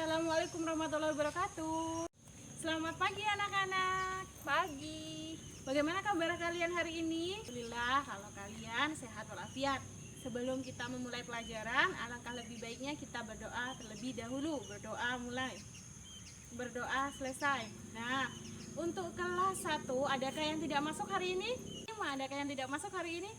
Assalamualaikum warahmatullahi wabarakatuh. Selamat pagi anak-anak. Pagi. Bagaimana kabar kalian hari ini? Alhamdulillah kalau kalian sehat walafiat. Sebelum kita memulai pelajaran, alangkah lebih baiknya kita berdoa terlebih dahulu. Berdoa mulai, berdoa selesai. Nah, untuk kelas 1, adakah yang tidak masuk hari ini? Adakah yang tidak masuk hari ini?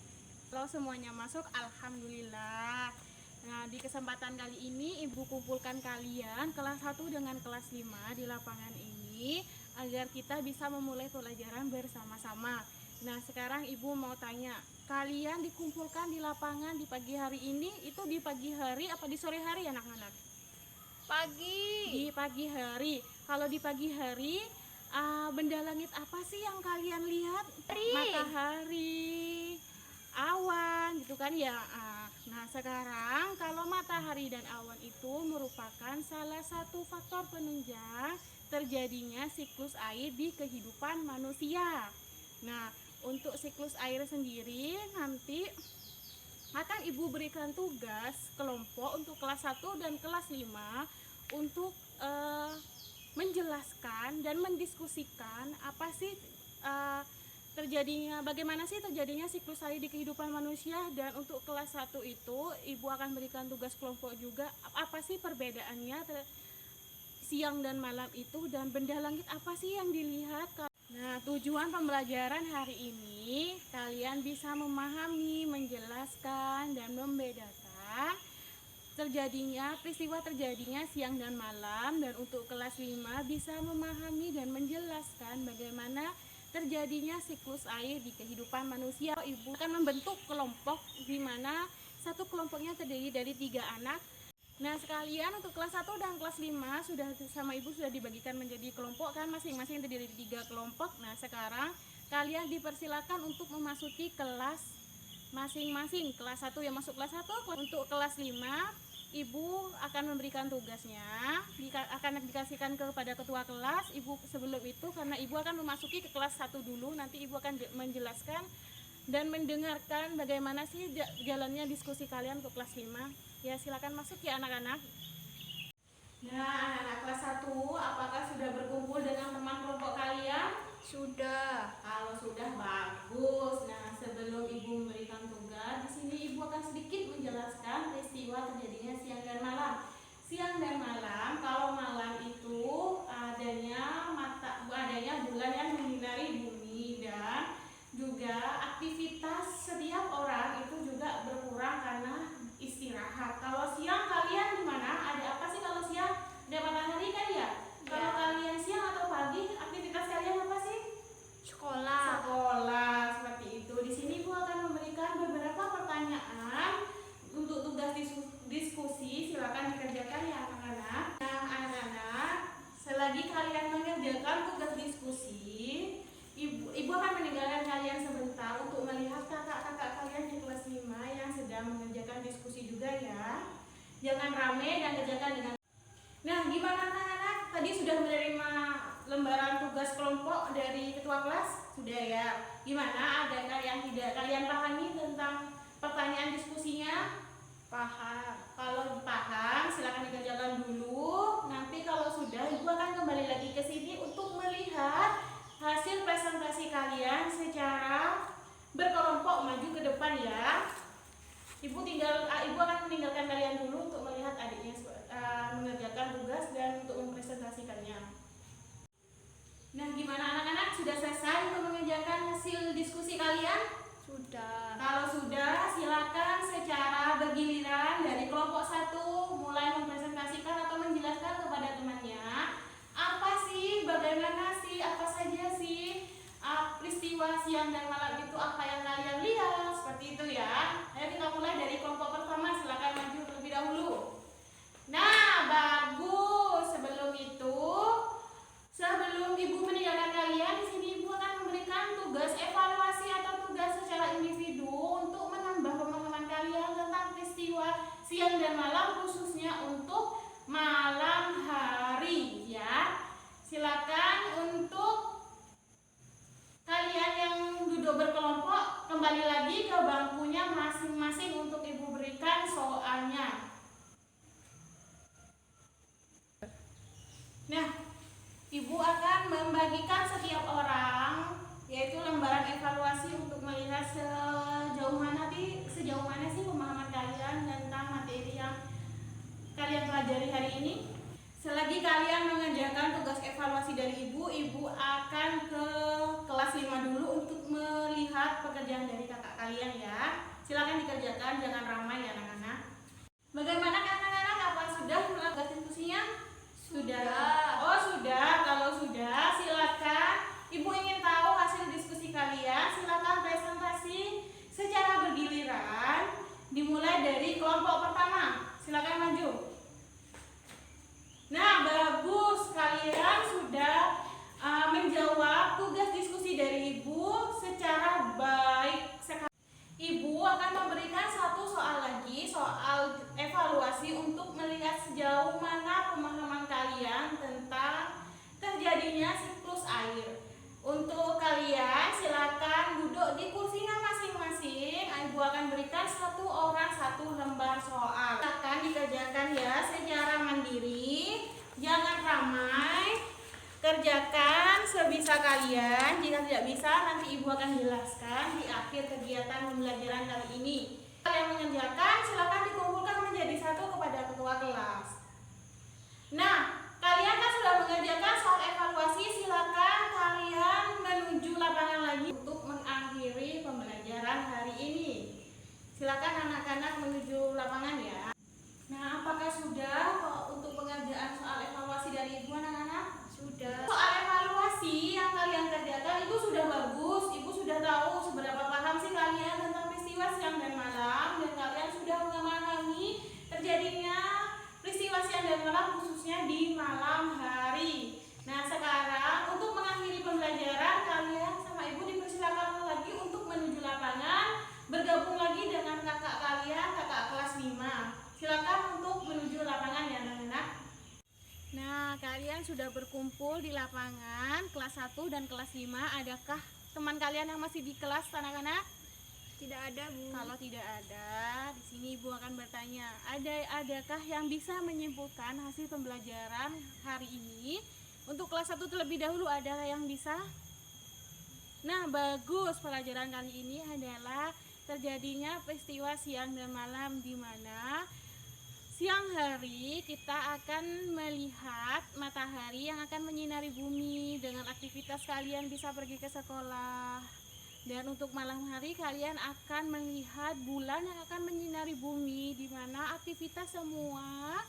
Kalau semuanya masuk, alhamdulillah. Nah, di kesempatan kali ini Ibu kumpulkan kalian kelas 1 dengan kelas 5 di lapangan ini agar kita bisa memulai pelajaran bersama-sama. Nah, sekarang Ibu mau tanya, kalian dikumpulkan di lapangan di pagi hari ini, itu di pagi hari apa di sore hari anak-anak? Pagi. Di pagi hari. Kalau di pagi hari, benda langit apa sih yang kalian lihat? Matahari, awan gitu kan ya. Nah, sekarang kalau matahari dan awan itu merupakan salah satu faktor penunjang terjadinya siklus air di kehidupan manusia. Nah, untuk siklus air sendiri nanti akan Ibu berikan tugas kelompok untuk kelas 1 dan kelas 5 untuk menjelaskan dan mendiskusikan apa sih bagaimana sih terjadinya siklus air di kehidupan manusia. Dan untuk kelas 1 itu Ibu akan berikan tugas kelompok juga apa sih perbedaannya siang dan malam itu, dan benda langit apa sih yang dilihat. Nah, tujuan pembelajaran hari ini kalian bisa memahami, menjelaskan dan membedakan peristiwa terjadinya siang dan malam. Dan untuk kelas 5 bisa memahami dan menjelaskan bagaimana terjadinya siklus air di kehidupan manusia. Ibu akan membentuk kelompok di mana satu kelompoknya terdiri dari 3 anak. Nah, sekalian untuk kelas 1 dan kelas 5 sudah sama Ibu sudah dibagikan menjadi kelompok kan, masing-masing terdiri dari 3 kelompok. Nah, sekarang kalian dipersilakan untuk memasuki kelas masing-masing. Kelas 1 yang masuk kelas 1, untuk kelas 5 Ibu akan memberikan tugasnya, akan dikasihkan kepada ketua kelas. Ibu sebelum itu, karena Ibu akan memasuki ke kelas 1 dulu, nanti Ibu akan menjelaskan dan mendengarkan bagaimana sih jalannya diskusi kalian untuk kelas 5. Ya, silakan masuk ya anak-anak. Nah, anak-anak kelas 1, apakah sudah berkumpul dengan teman kelompok kalian? Sudah. Kalau sudah, bagus. Nah, sebelum Ibu memberikan tugas, di sini Ibu akan sedikit menjelaskan peristiwa terjadinya siang dan malam. Siang dan malam, kalau malam itu adanya bulan yang menyinari bumi, dan juga aktivitas setiap orang itu juga berkurang karena istirahat. Kalau siang kalian gimana? Ada apa sih kalau siang? Ada matahari kan ya? Kalau kalian siang atau pagi, aktivitas kalian apa sih? Sekolah. Sekolah, seperti itu. Di sini Ibu akan memberikan beberapa pertanyaan untuk tugas diskusi. Silakan dikerjakan ya anak-anak. Nah, anak-anak, selagi kalian mengerjakan tugas diskusi, Ibu akan meninggalkan kalian sebentar untuk melihat kakak-kakak kalian di kelas 5 yang sedang mengerjakan diskusi juga ya. Jangan rame dan kerjakan dengan. Nah, gimana anak-anak? Tadi sudah menerima lembaran tugas kelompok dari ketua kelas? Sudah ya. Gimana? Adakah yang tidak kalian pahami tentang pertanyaan diskusinya? Paham. Kalau paham, silakan dikerjakan dulu. Nanti kalau sudah, Ibu akan kembali lagi ke sini untuk melihat hasil presentasi kalian secara berkelompok maju ke depan ya. Ibu akan meninggalkan kalian dulu untuk melihat adiknya mengerjakan tugas dan untuk mempresentasikannya. Nah, gimana anak-anak? Sudah selesai untuk mengerjakan hasil diskusi kalian? Sudah. Kalau sudah, silakan secara bergiliran dari kelompok 1 mulai mempresentasikan atau menjelaskan kepada temannya apa sih, bagaimana sih, apa saja sih peristiwa siang dan malam itu, apa yang kalian lihat, seperti itu ya. Ayo kita mulai dari kelompok pertama, silakan maju terlebih dahulu. Nah, bagus. Sebelum Ibu meninggalkan kalian, di sini Ibu akan memberikan tugas evaluasi atau Nah, Ibu akan membagikan setiap orang yaitu lembaran evaluasi untuk melihat sejauh mana sih pemahaman kalian tentang materi yang kalian pelajari hari ini. Selagi kalian mengerjakan tugas evaluasi dari Ibu akan ke kelas 5 dulu untuk melihat pekerjaan dari kakak kalian ya. Silakan dikerjakan, jangan ramai ya anak-anak. Bagaimana anak-anak? Apa sudah melakukan diskusinya? Sudah. Oh sudah. Kalau sudah, silakan. Ibu ingin tahu hasil diskusi kalian. Silakan presentasi secara bergiliran. Dimulai dari kelompok pertama. Silakan maju. Nah, bagus, kalian sudah menjawab tugas diskusi dari Ibu secara baik sekali. Ibu akan memberikan satu soal lagi, soal evaluasi untuk melihat sejauh mana pemahaman kalian tentang terjadinya siklus air. Untuk kalian silakan duduk di kursinya masing-masing. Ibu akan berikan satu orang satu lembar soal. Akan dikerjakan ya secara mandiri, jangan ramai. Kerjakan sebisa kalian. Jika tidak bisa, nanti Ibu akan jelaskan di akhir kegiatan pembelajaran kali ini. Kalian mengerjakan, silakan dikumpulkan menjadi satu kepada ketua kelas. Nah, kalian kan sudah mengerjakan soal evaluasi. Silakan kalian menuju lapangan lagi untuk mengakhiri pembelajaran hari ini. Silakan anak-anak menuju lapangan ya. Nah, apakah sudah untuk pengerjaan soal evaluasi dari Ibu anak-anak? Sudah. Soal evaluasi yang kalian kerjakan Ibu sudah bagus. Ibu sudah tahu seberapa paham sih kalian tentang peristiwa siang dan malam, dan kalian sudah memahami terjadinya peristiwa siang dan malam khususnya di malam hari. Nah, sekarang untuk mengakhiri pembelajaran kalian sama Ibu dipersilakan lagi untuk menuju lapangan, bergabung lagi dengan kakak kalian, kakak kelas 5. Silakan untuk menuju lapangan ya anak-anak. Nah, kalian sudah berkumpul di lapangan kelas 1 dan kelas 5. Adakah teman kalian yang masih di kelas anak-anak? Tidak ada, Bu. Kalau tidak ada, di sini Ibu akan bertanya, adakah yang bisa menyimpulkan hasil pembelajaran hari ini? Untuk kelas 1 terlebih dahulu, ada yang bisa? Nah, bagus. Pelajaran kali ini adalah terjadinya peristiwa siang dan malam, di mana siang hari kita akan melihat matahari yang akan menyinari bumi dengan aktivitas kalian bisa pergi ke sekolah. Dan untuk malam hari kalian akan melihat bulan yang akan menyinari bumi, di mana aktivitas semua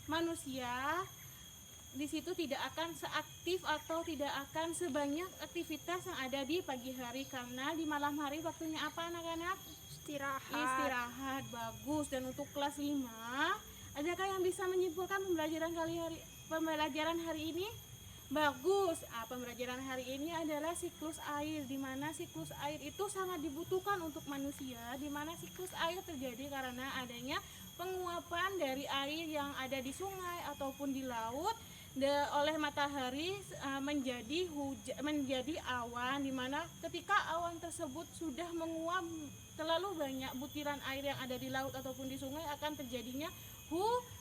manusia di situ tidak akan seaktif atau tidak akan sebanyak aktivitas yang ada di pagi hari, karena di malam hari waktunya apa anak-anak? Istirahat. Bagus. Dan untuk kelas 5, adakah yang bisa menyimpulkan pembelajaran hari ini? Bagus. Pembelajaran hari ini adalah siklus air, di mana siklus air itu sangat dibutuhkan untuk manusia, di mana siklus air terjadi karena adanya penguapan dari air yang ada di sungai ataupun di laut oleh matahari menjadi awan, di mana ketika awan tersebut sudah menguap terlalu banyak butiran air yang ada di laut ataupun di sungai, akan terjadinya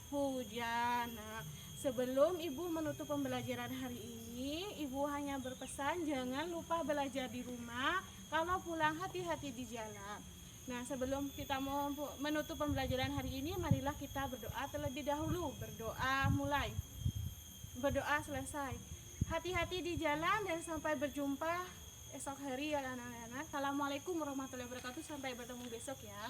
hujan. Nah, sebelum Ibu menutup pembelajaran hari ini, Ibu hanya berpesan jangan lupa belajar di rumah. Kalau pulang hati-hati di jalan. Nah, sebelum kita mau menutup pembelajaran hari ini, marilah kita berdoa terlebih dahulu. Berdoa mulai. Berdoa selesai. Hati-hati di jalan dan sampai berjumpa esok hari ya anak-anak. Assalamualaikum warahmatullahi wabarakatuh. Sampai bertemu besok ya.